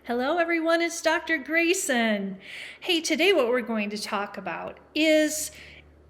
Hello everyone, it's Dr. Grayson. Hey, today what we're going to talk about is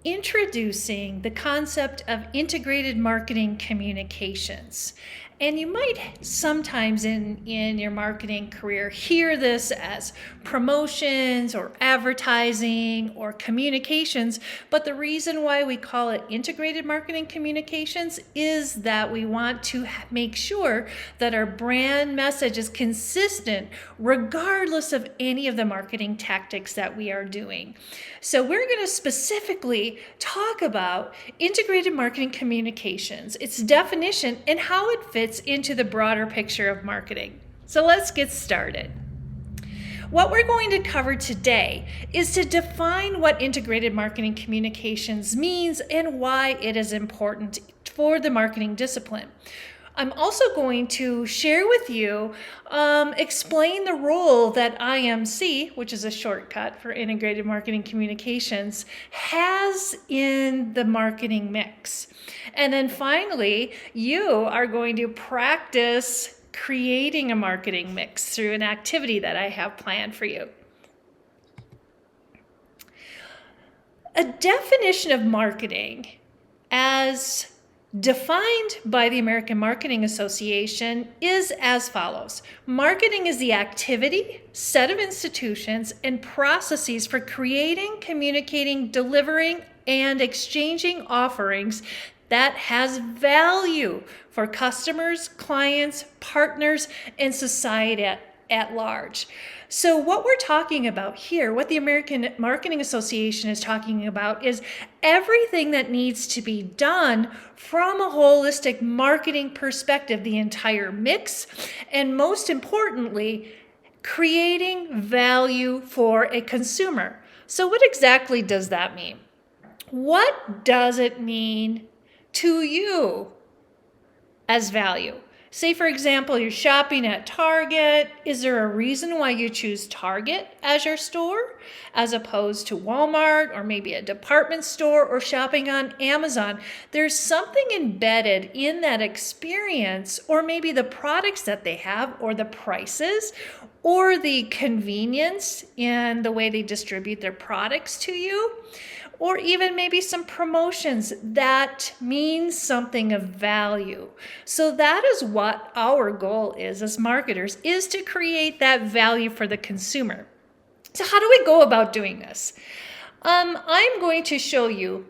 introducing the concept of integrated marketing communications. And you might sometimes in your marketing career hear this as promotions or advertising or communications, but the reason why we call it integrated marketing communications is that we want to make sure that our brand message is consistent regardless of any of the marketing tactics that we are doing. So we're going to specifically talk about integrated marketing communications, its definition, and how it fits into the broader picture of marketing. So let's get started. What we're going to cover today is to define what integrated marketing communications means and why it is important for the marketing discipline. I'm also going to share with you, explain the role that IMC, which is a shortcut for integrated marketing communications, has in the marketing mix. And then finally, you are going to practice creating a marketing mix through an activity that I have planned for you. A definition of marketing as defined by the American Marketing Association is as follows. Marketing is the activity, set of institutions, and processes for creating, communicating, delivering, and exchanging offerings that has value for customers, clients, partners, and society at large. So what we're talking about here, what the American Marketing Association is talking about, is everything that needs to be done from a holistic marketing perspective, the entire mix, and most importantly, creating value for a consumer. So what exactly does that mean? What does it mean to you as value? Say, for example, you're shopping at Target. Is there a reason why you choose Target as your store as opposed to Walmart or maybe a department store or shopping on Amazon? There's something embedded in that experience, or maybe the products that they have, or the prices, or the convenience in the way they distribute their products to you, or even maybe some promotions that mean something of value. So that is what our goal is as marketers, is to create that value for the consumer. So how do we go about doing this? I'm going to show you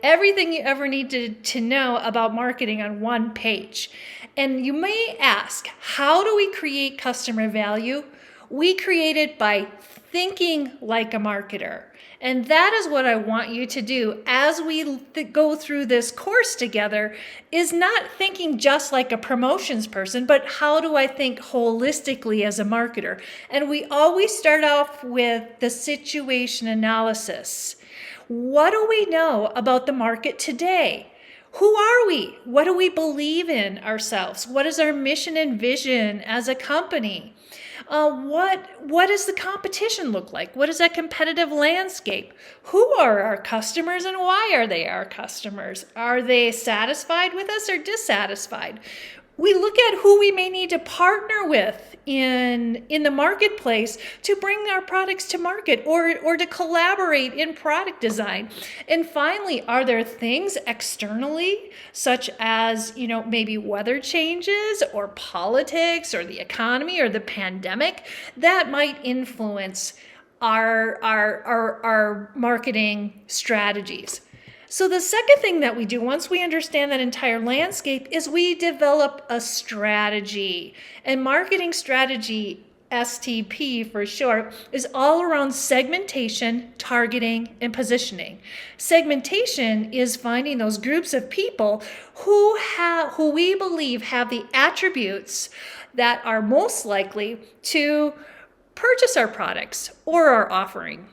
everything you ever needed to know about marketing on one page. And you may ask, how do we create customer value? We create it by thinking like a marketer. And that is what I want you to do as we go through this course together, is not thinking just like a promotions person, but how do I think holistically as a marketer? And we always start off with the situation analysis. What do we know about the market today? Who are we? What do we believe in ourselves? What is our mission and vision as a company? What does the competition look like? What is that competitive landscape? Who are our customers and why are they our customers? Are they satisfied with us or dissatisfied? We look at who we may need to partner with in the marketplace to bring our products to market, or to collaborate in product design. And finally, are there things externally, such as, maybe weather changes or politics or the economy or the pandemic, that might influence our marketing strategies? So the second thing that we do, once we understand that entire landscape, is we develop a strategy. And marketing strategy, STP for short, is all around segmentation, targeting, and positioning. Segmentation is finding those groups of people who we believe have the attributes that are most likely to purchase our products or our offerings.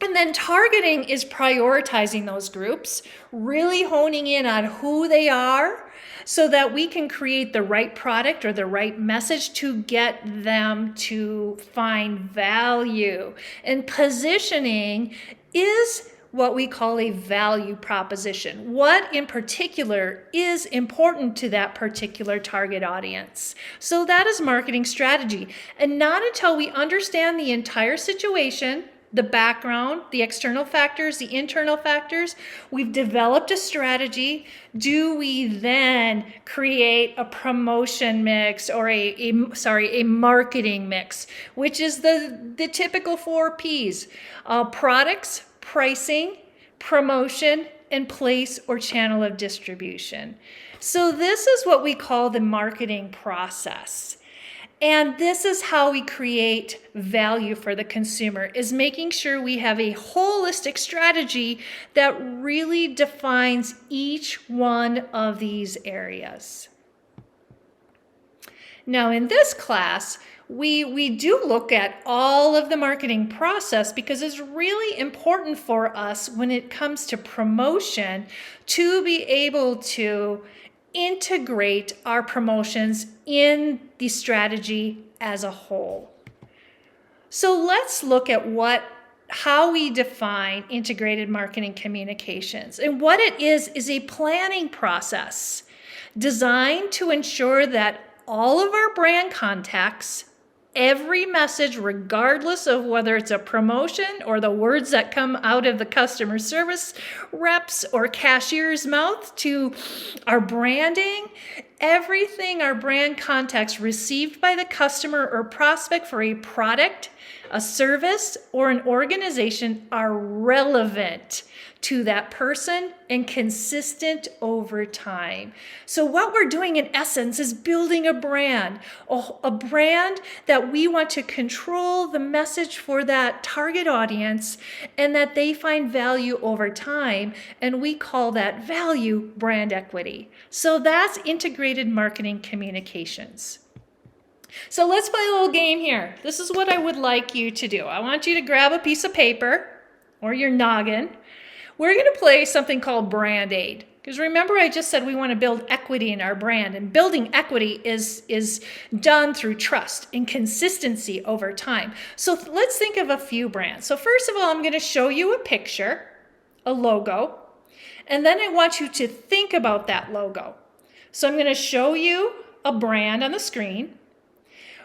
And then targeting is prioritizing those groups, really honing in on who they are so that we can create the right product or the right message to get them to find value. And positioning is what we call a value proposition. What in particular is important to that particular target audience? So that is marketing strategy. And not until we understand the entire situation, the background, the external factors, the internal factors, we've developed a strategy. Do we then create a promotion mix or a marketing mix, which is the typical 4 Ps, products, pricing, promotion, and place or channel of distribution. So this is what we call the marketing process. And this is how we create value for the consumer, is making sure we have a holistic strategy that really defines each one of these areas. Now in this class, we do look at all of the marketing process because it's really important for us when it comes to promotion to be able to integrate our promotions in the strategy as a whole. So let's look at how we define integrated marketing communications. And what it is a planning process designed to ensure that all of our brand contacts, every message, regardless of whether it's a promotion or the words that come out of the customer service reps or cashier's mouth to our branding, everything our brand contacts received by the customer or prospect for a product, a service, or an organization are relevant to that person and consistent over time. So what we're doing in essence is building a brand that we want to control the message for that target audience and that they find value over time. And we call that value brand equity. So that's integrated marketing communications. So let's play a little game here. This is what I would like you to do. I want you to grab a piece of paper or your noggin. We're going to play something called Brand Aid. Because remember, I just said we want to build equity in our brand. And building equity is done through trust and consistency over time. So let's think of a few brands. So first of all, I'm going to show you a picture, a logo. And then I want you to think about that logo. So I'm going to show you a brand on the screen.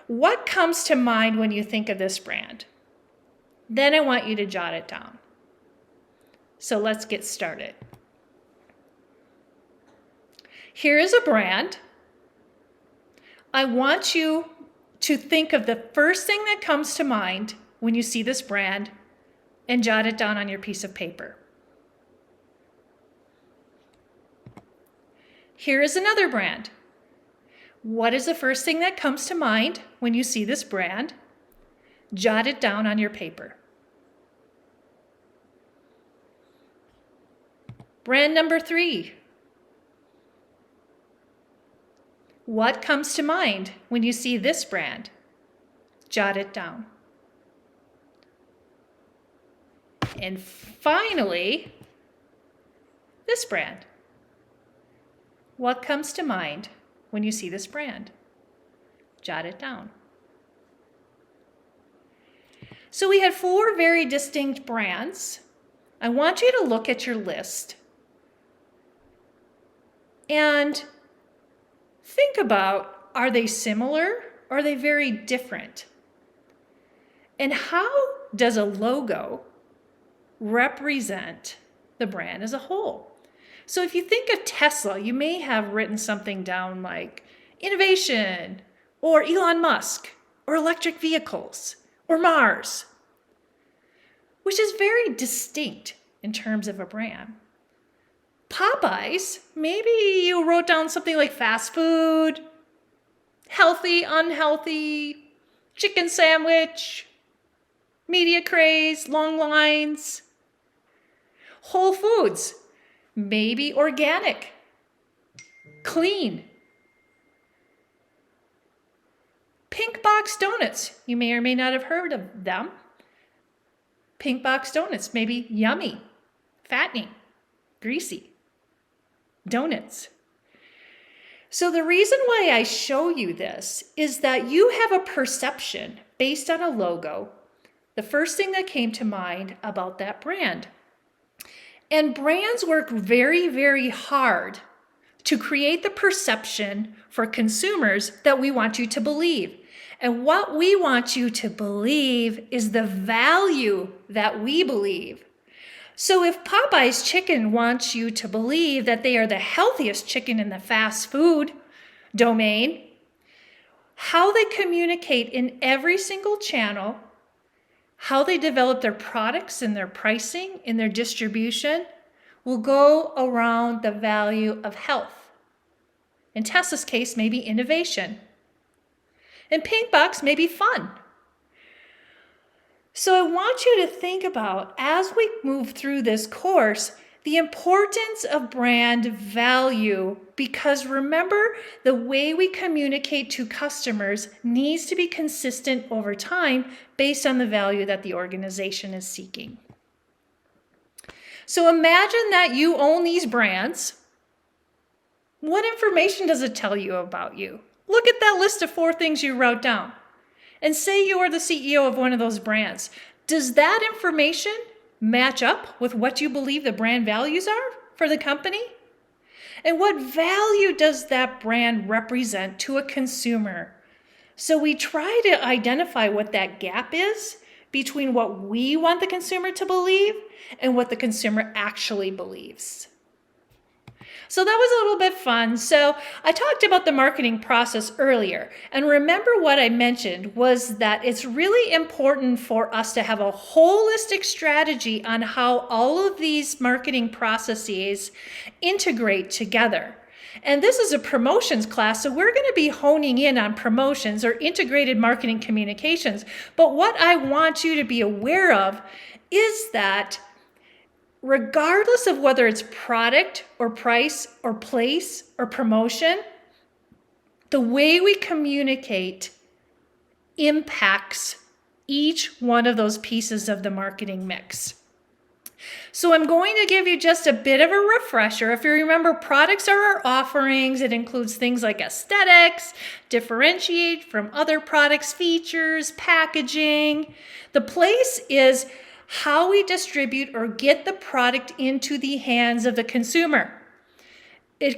What comes to mind when you think of this brand? Then I want you to jot it down. So let's get started. Here is a brand. I want you to think of the first thing that comes to mind when you see this brand and jot it down on your piece of paper. Here is another brand. What is the first thing that comes to mind when you see this brand? Jot it down on your paper. Brand number 3. What comes to mind when you see this brand? Jot it down. And finally, this brand. What comes to mind when you see this brand? Jot it down. So we had 4 very distinct brands. I want you to look at your list and think about, are they similar or are they very different? And how does a logo represent the brand as a whole? So if you think of Tesla, you may have written something down like innovation or Elon Musk or electric vehicles or Mars, which is very distinct in terms of a brand. Popeyes, maybe you wrote down something like fast food, healthy, unhealthy, chicken sandwich, media craze, long lines. Whole Foods, maybe organic, clean. Pink Box Donuts, you may or may not have heard of them. Pink Box Donuts, maybe yummy, fattening, greasy. Donuts. So the reason why I show you this is that you have a perception based on a logo, the first thing that came to mind about that brand. And brands work very, very hard to create the perception for consumers that we want you to believe. And what we want you to believe is the value that we believe. So if Popeye's Chicken wants you to believe that they are the healthiest chicken in the fast food domain, how they communicate in every single channel, how they develop their products and their pricing and their distribution will go around the value of health. In Tesla's case, maybe innovation. In Pinkbox, maybe fun. So I want you to think about, as we move through this course, the importance of brand value, because remember, the way we communicate to customers needs to be consistent over time based on the value that the organization is seeking. So imagine that you own these brands. What information does it tell you about you? Look at that list of 4 things you wrote down. And say you are the CEO of one of those brands. Does that information match up with what you believe the brand values are for the company? And what value does that brand represent to a consumer? So we try to identify what that gap is between what we want the consumer to believe and what the consumer actually believes. So that was a little bit fun. So I talked about the marketing process earlier. And remember what I mentioned was that it's really important for us to have a holistic strategy on how all of these marketing processes integrate together. And this is a promotions class, so we're going to be honing in on promotions or integrated marketing communications. But what I want you to be aware of is that regardless of whether it's product or price or place or promotion, the way we communicate impacts each one of those pieces of the marketing mix. So I'm going to give you just a bit of a refresher. If you remember, products are our offerings. It includes things like aesthetics, differentiate from other products, features, packaging. The place is how we distribute or get the product into the hands of the consumer. And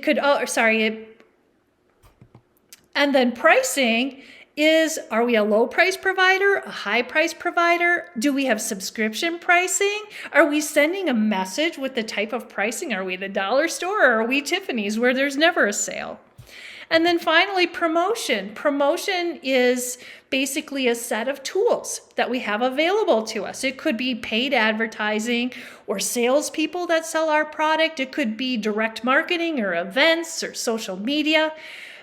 then pricing is, are we a low price provider, a high price provider? Do we have subscription pricing? Are we sending a message with the type of pricing? Are we the dollar store or are we Tiffany's where there's never a sale? And then finally, promotion. Promotion is basically a set of tools that we have available to us. It could be paid advertising or salespeople that sell our product. It could be direct marketing or events or social media.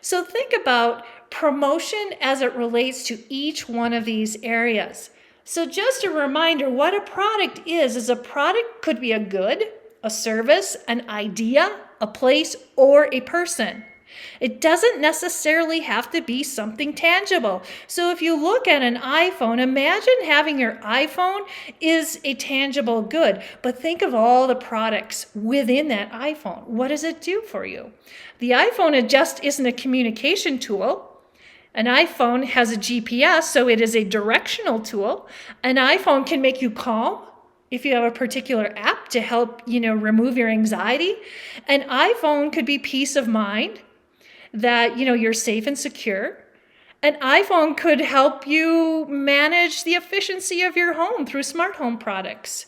So think about promotion as it relates to each one of these areas. So just a reminder, what a product is a product could be a good, a service, an idea, a place, or a person. It doesn't necessarily have to be something tangible. So if you look at an iPhone, imagine having your iPhone is a tangible good, but think of all the products within that iPhone. What does it do for you? The iPhone just isn't a communication tool. An iPhone has a GPS, so it is a directional tool. An iPhone can make you calm if you have a particular app to help, remove your anxiety. An iPhone could be peace of mind, that you're safe and secure. An iPhone could help you manage the efficiency of your home through smart home products.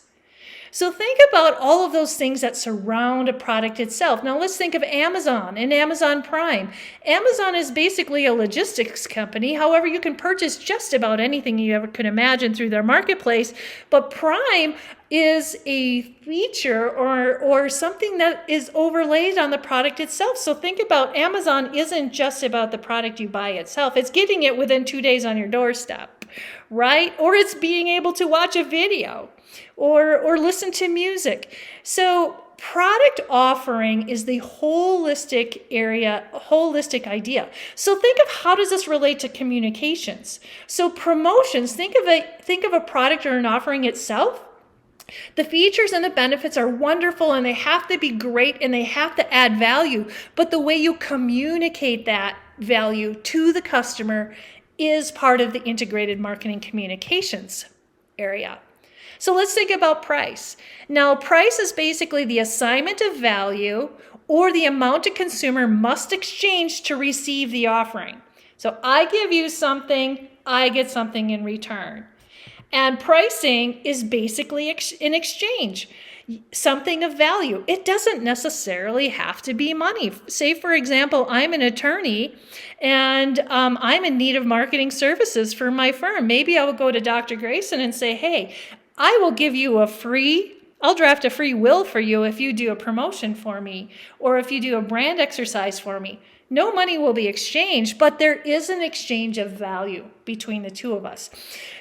So think about all of those things that surround a product itself. Now let's think of Amazon and Amazon Prime. Amazon is basically a logistics company. However, you can purchase just about anything you ever could imagine through their marketplace. But Prime is a feature or something that is overlaid on the product itself. So think about Amazon isn't just about the product you buy itself. It's getting it within 2 days on your doorstep, right? Or it's being able to watch a video or listen to music. So product offering is the holistic idea. So think of how does this relate to communications? So promotions, think of a product or an offering itself. The features and the benefits are wonderful and they have to be great and they have to add value. But the way you communicate that value to the customer is part of the integrated marketing communications area. So let's think about price. Now, price is basically the assignment of value or the amount a consumer must exchange to receive the offering. So I give you something, I get something in return. And pricing is basically an exchange, something of value. It doesn't necessarily have to be money. Say, for example, I'm an attorney and I'm in need of marketing services for my firm. Maybe I will go to Dr. Grayson and say, hey, I will give you I'll draft a free will for you if you do a promotion for me or if you do a brand exercise for me. No money will be exchanged, but there is an exchange of value between the two of us.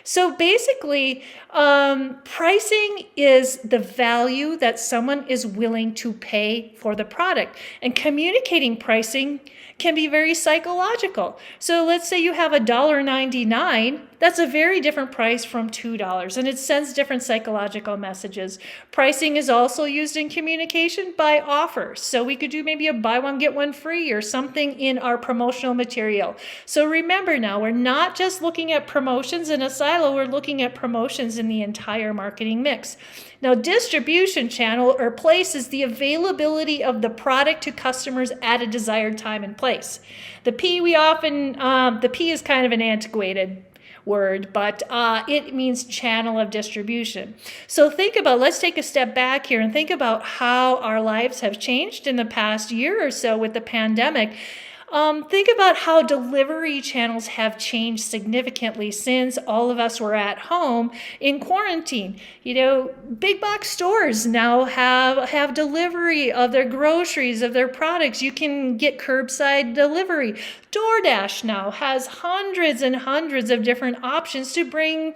So basically, pricing is the value that someone is willing to pay for the product. And communicating pricing can be very psychological. So let's say you have $1.99. That's a very different price from $2, and it sends different psychological messages. Pricing is also used in communication by offers. So we could do maybe a buy one, get one free or something in our promotional material. So remember now, we're not just looking at promotions in a silo, we're looking at promotions in the entire marketing mix. Now, distribution channel or place is the availability of the product to customers at a desired time and place. The P is kind of an antiquated word, but it means channel of distribution. So let's take a step back here and think about how our lives have changed in the past year or so with the pandemic. Think about how delivery channels have changed significantly since all of us were at home in quarantine. Big box stores now have delivery of their groceries, of their products. You can get curbside delivery. DoorDash now has hundreds and hundreds of different options to bring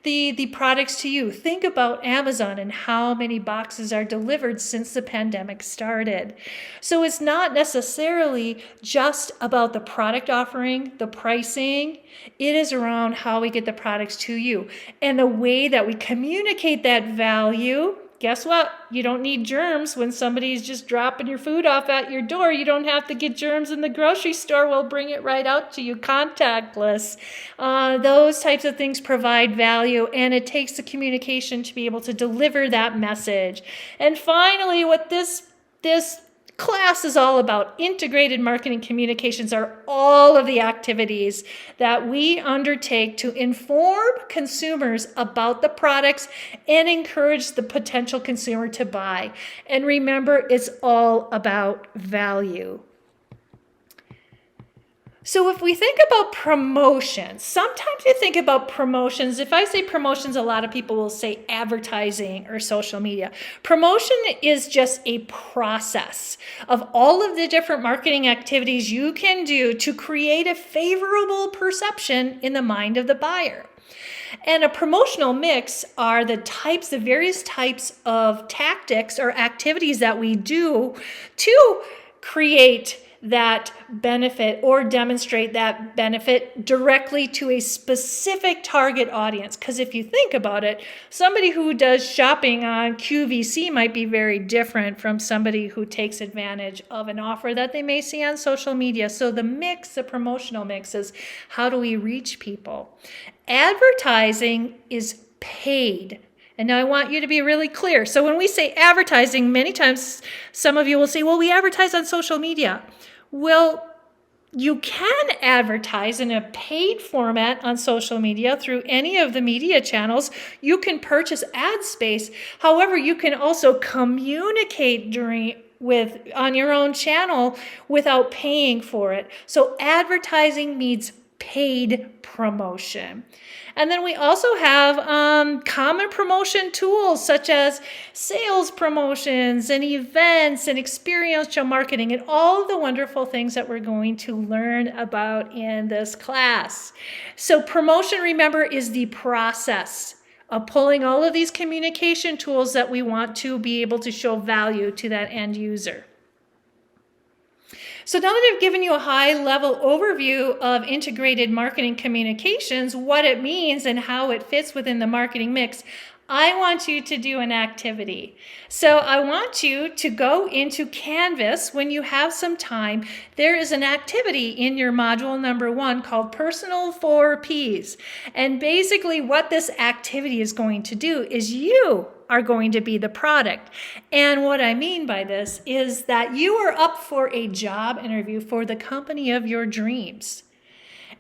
the products to you. Think about Amazon and how many boxes are delivered since the pandemic started. So it's not necessarily just about the product offering, the pricing. It is around how we get the products to you. And the way that we communicate that value, guess what? You don't need germs when somebody's just dropping your food off at your door. You don't have to get germs in the grocery store. We'll bring it right out to you contactless. Those types of things provide value, and it takes the communication to be able to deliver that message. And finally, what this class is all about, integrated marketing communications, are all of the activities that we undertake to inform consumers about the products and encourage the potential consumer to buy. And remember, it's all about value. So if we think about promotions, sometimes you think about promotions. If I say promotions, a lot of people will say advertising or social media. Promotion is just a process of all of the different marketing activities you can do to create a favorable perception in the mind of the buyer. And a promotional mix are the various types of tactics or activities that we do to create that benefit or demonstrate that benefit directly to a specific target audience. Because if you think about it, somebody who does shopping on QVC might be very different from somebody who takes advantage of an offer that they may see on social media. So the promotional mix is, how do we reach people? Advertising is paid. And now I want you to be really clear. So when we say advertising, many times some of you will say, well, we advertise on social media. Well, you can advertise in a paid format on social media through any of the media channels. You can purchase ad space. However, you can also communicate on your own channel without paying for it. So advertising means paid promotion. And then we also have common promotion tools such as sales promotions and events and experiential marketing and all the wonderful things that we're going to learn about in this class. So promotion, remember, is the process of pulling all of these communication tools that we want to be able to show value to that end user. So now that I've given you a high-level overview of integrated marketing communications, what it means and how it fits within the marketing mix, I want you to do an activity. So I want you to go into Canvas when you have some time. There is an activity in your module number 1 called Personal 4 Ps. And basically what this activity is going to do is you are going to be the product. And what I mean by this is that you are up for a job interview for the company of your dreams.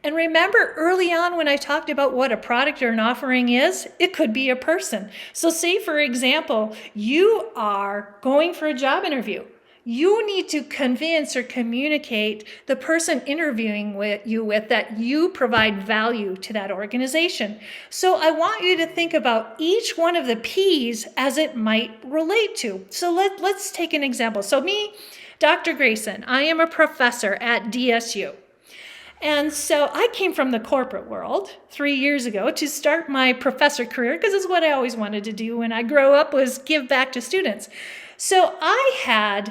And remember early on when I talked about what a product or an offering is, it could be a person. So say, for example, you are going for a job interview. You need to convince or communicate the person interviewing you with that you provide value to that organization. So I want you to think about each one of the P's as it might relate to. So let's take an example. So me, Dr. Grayson, I am a professor at DSU. And so I came from the corporate world 3 years ago to start my professor career because it's what I always wanted to do when I grew up was give back to students. So I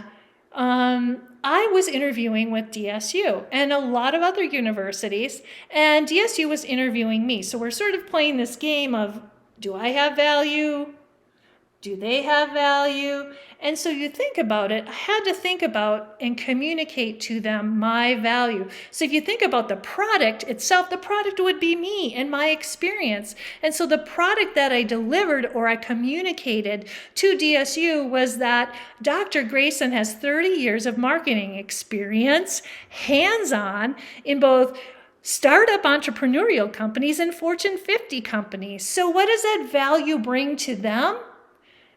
was interviewing with DSU and a lot of other universities, and DSU was interviewing me. So we're sort of playing this game of, do I have value? Do they have value? And so you think about it, I had to think about and communicate to them my value. So if you think about the product itself, the product would be me and my experience. And so the product that I delivered or I communicated to DSU was that Dr. Grayson has 30 years of marketing experience, hands-on in both startup entrepreneurial companies and Fortune 50 companies. So what does that value bring to them?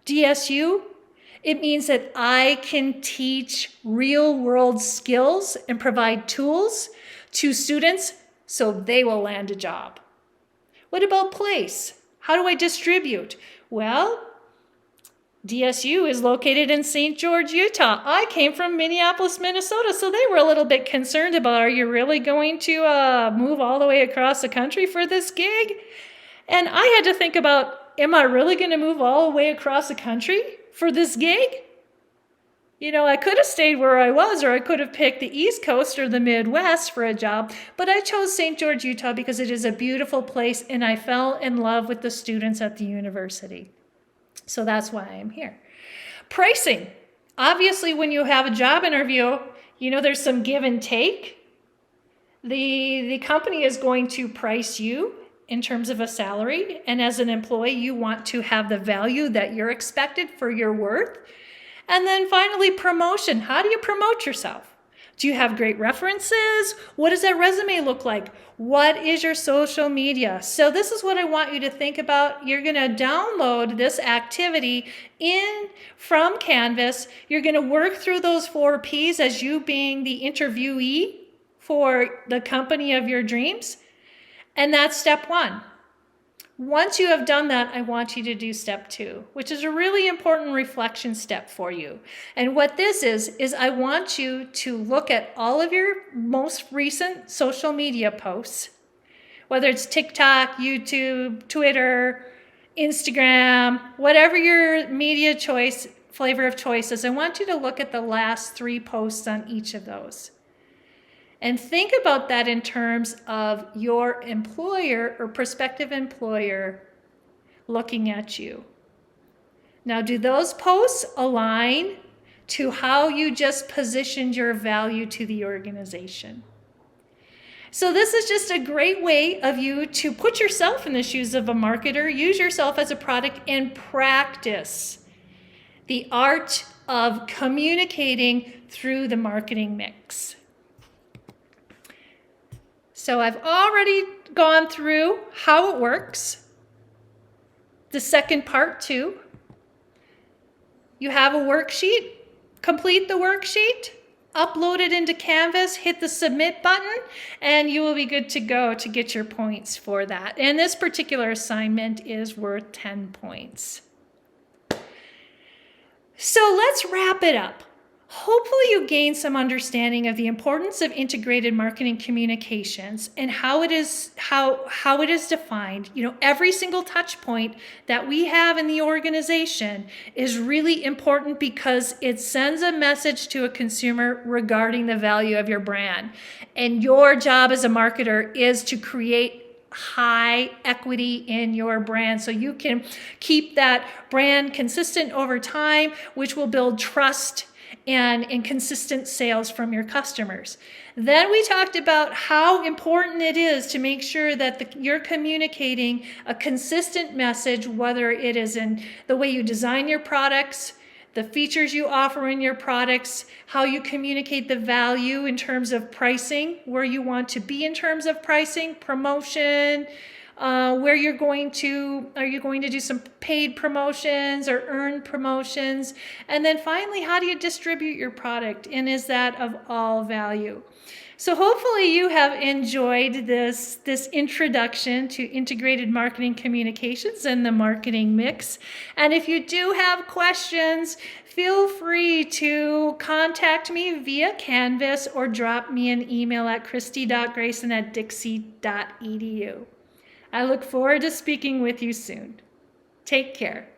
DSU, it means that I can teach real world skills and provide tools to students so they will land a job. What about place? How do I distribute? Well, DSU is located in St. George, Utah. I came from Minneapolis, Minnesota, so they were a little bit concerned about, are you really going to move all the way across the country for this gig? And I had to think about, am I really going to move all the way across the country for this gig? You know, I could have stayed where I was, or I could have picked the East Coast or the Midwest for a job, but I chose St. George, Utah because it is a beautiful place and I fell in love with the students at the university. So that's why I'm here. Pricing. Obviously, when you have a job interview, you know, there's some give and take. The company is going to price you in terms of a salary, and as an employee, you want to have the value that you're expected for your worth. And then finally, promotion. How do you promote yourself? Do you have great references? What does that resume look like? What is your social media? So this is what I want you to think about. You're going to download this activity from Canvas. You're going to work through those 4 Ps as you being the interviewee for the company of your dreams. And that's step 1. Once you have done that, I want you to do step 2, which is a really important reflection step for you. And what this is I want you to look at all of your most recent social media posts, whether it's TikTok, YouTube, Twitter, Instagram, whatever your media choice, flavor of choice is. I want you to look at the last 3 posts on each of those. And think about that in terms of your employer or prospective employer looking at you. Now, do those posts align to how you just positioned your value to the organization? So this is just a great way of you to put yourself in the shoes of a marketer, use yourself as a product, and practice the art of communicating through the marketing mix. So I've already gone through how it works. The second part too. You have a worksheet. Complete the worksheet. Upload it into Canvas. Hit the submit button. And you will be good to go to get your points for that. And this particular assignment is worth 10 points. So let's wrap it up. Hopefully you gain some understanding of the importance of integrated marketing communications and how it is defined. You know, every single touch point that we have in the organization is really important because it sends a message to a consumer regarding the value of your brand. And your job as a marketer is to create high equity in your brand so you can keep that brand consistent over time, which will build trust and consistent sales from your customers. Then we talked about how important it is to make sure that you're communicating a consistent message, whether it is in the way you design your products, the features you offer in your products, how you communicate the value in terms of pricing, where you want to be in terms of pricing, promotion, where are you going to do some paid promotions or earned promotions? And then finally, how do you distribute your product? And is that of all value? So hopefully you have enjoyed this introduction to integrated marketing communications and the marketing mix. And if you do have questions, feel free to contact me via Canvas or drop me an email at kristy.grayson@dixie.edu. I look forward to speaking with you soon. Take care.